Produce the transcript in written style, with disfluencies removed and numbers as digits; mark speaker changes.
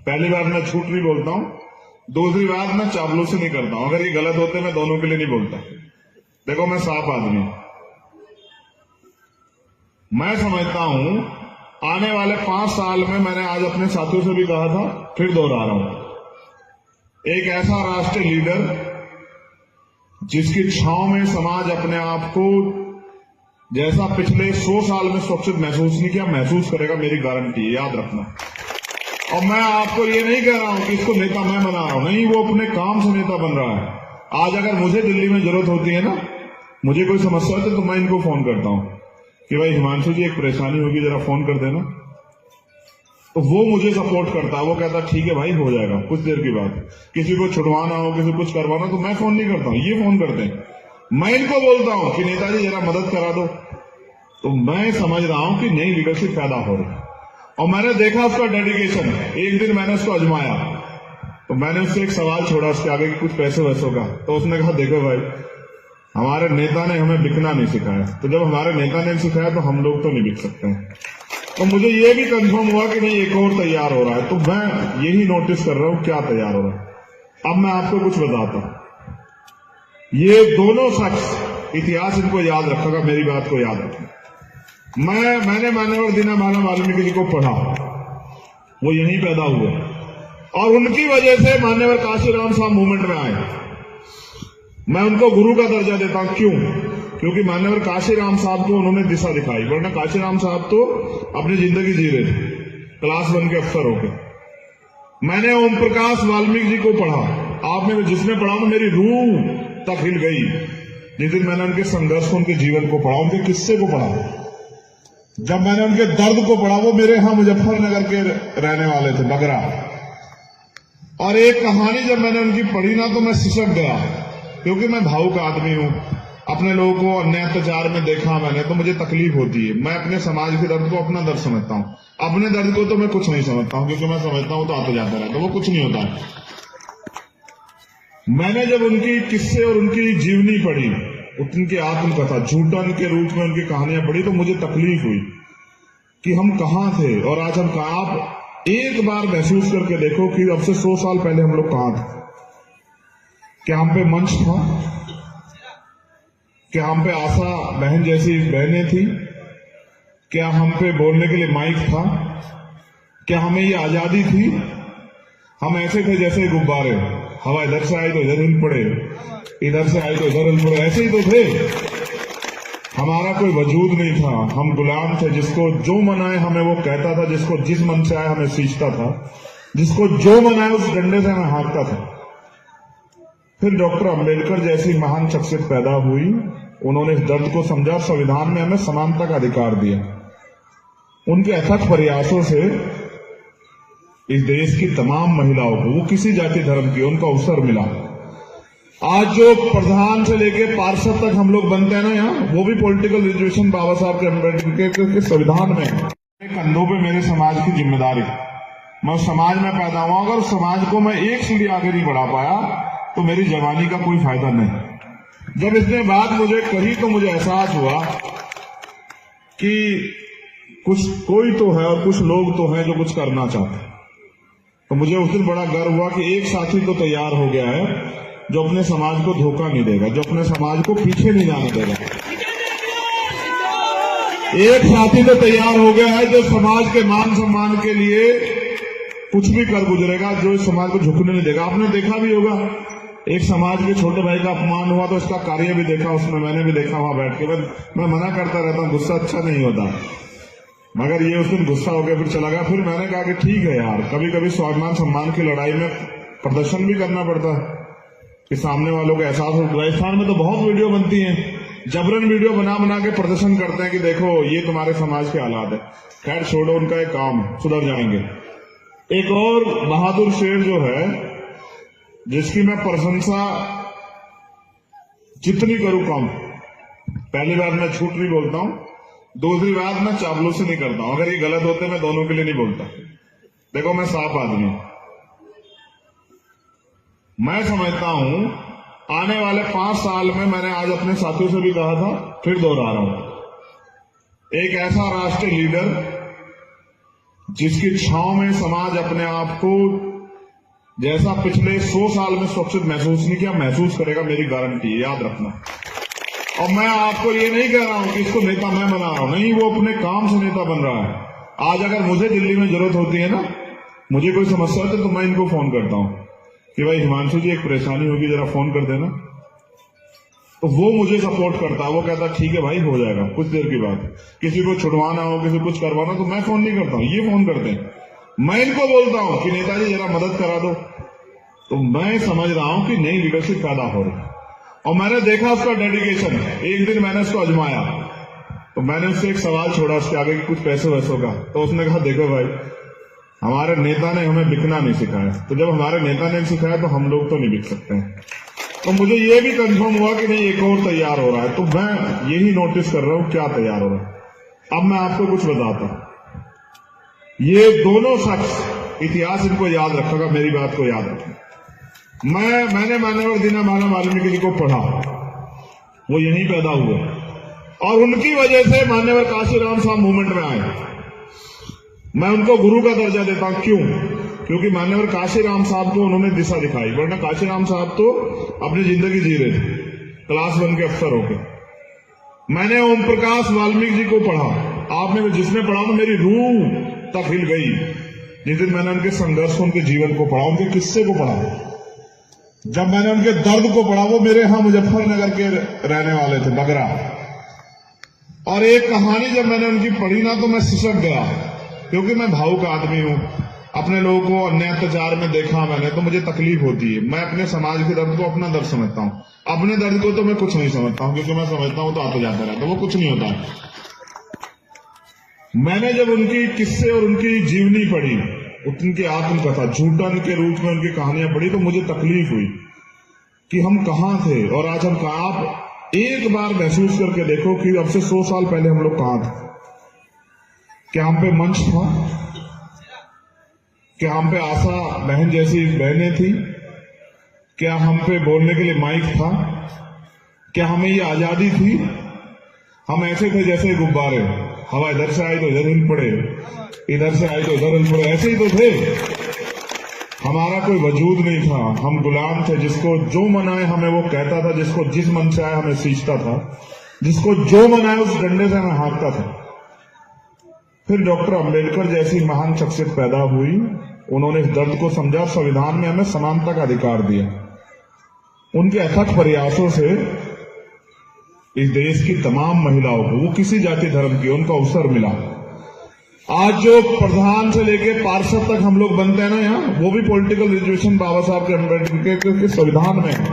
Speaker 1: पहली बात मैं झूठ नहीं बोलता हूं, दूसरी बात मैं चापलूसी नहीं करता हूं। अगर ये गलत होते मैं दोनों के लिए नहीं बोलता। देखो मैं साफ आदमी हूं। मैं समझता हूं आने वाले 5 साल में, मैंने आज अपने साथियों से भी कहा था, फिर दोहरा रहा हूं, एक ऐसा राष्ट्रीय लीडर जिसकी छांव में समाज अपने आप को जैसा पिछले 100 साल में सुरक्षित महसूस नहीं किया, महसूस करेगा, मेरी गारंटी है, याद रखना। और मैं आपको ये नहीं कह रहा हूं कि इसको नेता मैं बना रहा हूं, नहीं, वो अपने काम से नेता बन रहा है। आज अगर मुझे दिल्ली में जरूरत होती है ना, मुझे कोई समस्या होती है तो मैं इनको फोन करता हूं कि भाई हिमांशु जी एक परेशानी होगी, जरा फोन कर देना, तो वो मुझे सपोर्ट करता है। वो कहता ठीक है भाई, हो जाएगा कुछ देर की बात। किसी को छुड़वाना हो, किसी को कुछ करवाना, तो मैं फोन नहीं करता हूं, ये फोन करते हैं। मैं इनको बोलता हूं कि नेताजी जरा मदद करा दो, तो मैं समझ रहा हूं कि नई लीडरशिप पैदा हो रही है। और मैंने देखा उसका डेडिकेशन। एक दिन मैंने उसको आजमाया, तो मैंने उससे एक सवाल छोड़ा उसके आगे कि कुछ पैसे वैसों का, तो उसने कहा देखो भाई, हमारे नेता ने हमें बिकना नहीं सिखाया, तो जब हमारे नेता ने सिखाया तो हम लोग तो नहीं बिक सकते हैं। तो मुझे ये भी कंफर्म हुआ कि नहीं, एक और तैयार हो रहा है। तो मैं यही नोटिस कर रहा हूं क्या तैयार हो रहा है। अब मैं आपको कुछ बताता हूं। ये दोनों शख्स, इतिहास इनको याद रखेगा, मेरी बात को याद रखें। मैंने मान्यवर दीनदयाल वाल्मीकि जी को पढ़ा, वो यहीं पैदा हुए, और उनकी वजह से मान्यवर काशीराम साहब मूवमेंट में आए। मैं उनको गुरु का दर्जा देता हूं। क्यों? क्योंकि मान्यवर काशीराम साहब को उन्होंने दिशा दिखाई, वरना काशीराम साहब तो अपनी जिंदगी जी रहे थे क्लास 1 के अफसर होकर। मैंने ओम प्रकाश वाल्मीकि जी को पढ़ा। आप में जिसने पढ़ा ना, मेरी रूह तक हिल गई जिस दिन मैंने उनके संघर्ष को, उनके जीवन को पढ़ा, उनके किस्से को पढ़ा। जब मैंने उनके दर्द को पढ़ा, वो मेरे यहां मुजफ्फरनगर के रहने वाले थे, बगरा। और एक कहानी जब मैंने उनकी पढ़ी ना, तो मैं सिसक गया, क्योंकि मैं भावुक आदमी हूं। अपने लोगों को अन्याय अत्याचार में देखा मैंने, तो मुझे तकलीफ होती है। मैं अपने समाज के दर्द को अपना दर्द समझता हूं, अपने दर्द को तो मैं कुछ नहीं समझता हूं, क्योंकि मैं समझता हूं तो आता जाता रहता, वो कुछ नहीं होता है। मैंने जब उनकी किस्से और उनकी जीवनी पढ़ी, उनकी आत्मकथा, झूठन के रूप में उनकी कहानियां पढ़ी, तो मुझे तकलीफ हुई कि हम कहां थे और आज हम कहां। आप एक बार महसूस करके देखो कि अब से 100 साल पहले हम लोग कहां थे। क्या हम पे मंच था? क्या हम पे आशा बहन जैसी बहनें थी? क्या हम पे बोलने के लिए माइक था? क्या हमें ये आजादी थी? हम ऐसे थे जैसे गुब्बारे, हवा इधर से आई तो इधर हिल पड़े, इधर से आई तो इधर हिल पड़े, ऐसे ही तो थे। हमारा कोई वजूद नहीं था, हम गुलाम थे। जिसको जो मनाए हमें वो कहता था, जिसको जिस मन से आए हमें सींचता था, जिसको जो मनाए उस डंडे से हमें हाँकता था। फिर डॉक्टर अंबेडकर जैसी महान शख्सियत पैदा हुई, उन्होंने इस दर्द को समझा, संविधान में हमें समानता का अधिकार दिया। उनके अथक प्रयासों से इस देश की तमाम महिलाओं को, वो किसी जाति धर्म की, उनको अवसर मिला। आज जो प्रधान से लेके पार्षद तक हम लोग बनते हैं ना यहाँ, वो भी पॉलिटिकल रिजर्वेशन बाबा साहब के अम्बेडकर के संविधान में। कंधों पे मेरे समाज की जिम्मेदारी, मैं समाज में पैदा हुआ, अगर समाज को मैं एक सीढ़ी आगे नहीं बढ़ा पाया तो मेरी जवानी का कोई फायदा नहीं। जब इसने बात मुझे कही तो मुझे एहसास हुआ कि कोई तो है और कुछ लोग तो हैं जो कुछ करना चाहते हैं। तो मुझे उस दिन बड़ा गर्व हुआ कि एक साथी तो तैयार हो गया है जो अपने समाज को धोखा नहीं देगा, जो अपने समाज को पीछे नहीं जाने देगा। एक साथी तो तैयार हो गया है जो समाज के मान सम्मान के लिए कुछ भी कर गुजरेगा, जो इस समाज को झुकने नहीं देगा। आपने देखा भी होगा, एक समाज के छोटे भाई का अपमान हुआ तो इसका कार्य भी देखा, उसमें मैंने भी देखा वहां बैठ के। मैं मना करता रहता हूं, गुस्सा अच्छा नहीं होता, मगर ये उस दिन गुस्सा हो गया, फिर चला गया। फिर मैंने कहा कि ठीक है यार, कभी कभी स्वाभिमान सम्मान की लड़ाई में प्रदर्शन भी करना पड़ता है कि सामने वालों को एहसास हो। राजस्थान में तो बहुत वीडियो बनती है, जबरन वीडियो बना बना के प्रदर्शन करते हैं कि देखो ये तुम्हारे समाज के हालात है। खैर छोड़ो, उनका एक काम, सुधर जाएंगे। एक और बहादुर शेर जो है, जिसकी मैं प्रशंसा जितनी करूं कम। पहली बात मैं झूठ नहीं बोलता हूं, दूसरी बात मैं चापलूसी नहीं करता हूं। अगर ये गलत होते मैं दोनों के लिए नहीं बोलता। देखो मैं साफ आदमी हूं। मैं समझता हूं आने वाले 5 साल में, मैंने आज अपने साथियों से भी कहा था, फिर दोहरा रहा हूं, एक ऐसा राष्ट्रीय लीडर जिसकी छांव में समाज अपने आप को जैसा पिछले 100 साल में सुरक्षित महसूस नहीं किया, महसूस करेगा, मेरी गारंटी है, याद रखना। और मैं आपको ये नहीं कह रहा हूं कि इसको नेता मैं बना रहा हूं, नहीं, वो अपने काम से नेता बन रहा है। आज अगर मुझे दिल्ली में जरूरत होती है ना, मुझे कोई समस्या होती है, तो मैं इनको फोन करता हूं कि भाई हिमांशु जी एक परेशानी होगी, जरा फोन कर देना, तो वो मुझे सपोर्ट करता है। वो कहता है ठीक है भाई, हो जाएगा कुछ देर की बात। किसी को छुड़वाना हो, किसी को कुछ करवाना, तो मैं फोन नहीं करता हूं, ये फोन करते हैं। मैं इनको बोलता हूं कि नेताजी जरा मदद करा दो, तो मैं समझ रहा हूं कि नई लीडरशिप पैदा हो रही है। और मैंने देखा उसका डेडिकेशन। एक दिन मैंने उसको आजमाया, तो मैंने उससे एक सवाल छोड़ा उसके आगे कि कुछ पैसे वैसों का, तो उसने कहा देखो भाई, हमारे नेता ने हमें बिकना नहीं सिखाया, तो जब हमारे नेता ने सिखाया तो हम लोग तो नहीं बिक सकते हैं। तो मुझे ये भी कंफर्म हुआ कि नहीं, एक और तैयार हो रहा है। तो मैं यही नोटिस कर रहा हूं क्या तैयार हो रहा है। अब मैं आपको कुछ बताता हूं। ये दोनों शख्स, इतिहास इनको याद रखेगा, मेरी बात को याद रखें। मैंने मानव दीनदयाल वाल्मीकि जी को पढ़ा, वो यहीं पैदा हुए, और उनकी वजह से मान्यवर काशीराम साहब मूवमेंट में आए। मैं उनको गुरु का दर्जा देता हूं। क्यों? क्योंकि मान्यवर काशीराम साहब को उन्होंने दिशा दिखाई, वरना काशीराम साहब तो अपनी जिंदगी जी रहे थे क्लास 1 के अफसर होकर। मैंने ओम प्रकाश वाल्मीकि जी को पढ़ा, आपने जिसने पढ़ा तो मेरी रूह तक हिल गई जिस दिन मैंने उनके संघर्ष, उनके जीवन को पढ़ा, उनके किस्से को पढ़ा। जब मैंने उनके दर्द को पढ़ा, वो मेरे यहां मुजफ्फरनगर के रहने वाले थे, बगरा। और एक कहानी जब मैंने उनकी पढ़ी ना, तो मैं सिसक गया, क्योंकि मैं भावुक आदमी हूं। अपने लोगों को अन्याय अत्याचार में देखा मैंने, तो मुझे तकलीफ होती है। मैं अपने समाज के दर्द को अपना दर्द समझता हूं, अपने दर्द को तो मैं कुछ नहीं समझता हूं, क्योंकि मैं समझता हूं तो आता जाता रहता, वो कुछ नहीं होता। मैंने जब उनकी किस्से और उनकी जीवनी पढ़ी, उनकी आत्मकथा, झूठन के रूप में उनकी कहानियां पढ़ी, तो मुझे तकलीफ हुई कि हम कहां थे और आज हम कहां। आप एक बार महसूस करके देखो कि अब से 100 साल पहले हम लोग कहां थे। क्या हम पे मंच था? क्या हम पे आशा बहन जैसी बहनें थी? क्या हम पे बोलने के लिए माइक था? क्या हमें ये आजादी थी? हम ऐसे थे जैसे गुब्बारे, हवा इधर से आई तो इधर हिल पड़े, इधर से आई तो इधर हिल पड़े, ऐसे ही तो थे। हमारा कोई वजूद नहीं था, हम गुलाम थे। जिसको जो मनाए हमें वो कहता था, जिसको जिस मन से आए हमें सींचता था, जिसको जो मनाए उस डंडे से हमें हाँकता था। फिर डॉक्टर अंबेडकर जैसी महान शख्सियत पैदा हुई, उन्होंने इस दर्द को समझा, संविधान में हमें समानता का अधिकार दिया। उनके अथक प्रयासों से इस देश की तमाम महिलाओं को, वो किसी जाति धर्म की, उनको अवसर मिला। आज जो प्रधान से लेके पार्षद तक हम लोग बनते हैं ना यहाँ, वो भी पॉलिटिकल रिजर्वेशन बाबा साहब के अम्बेडकर के संविधान में है।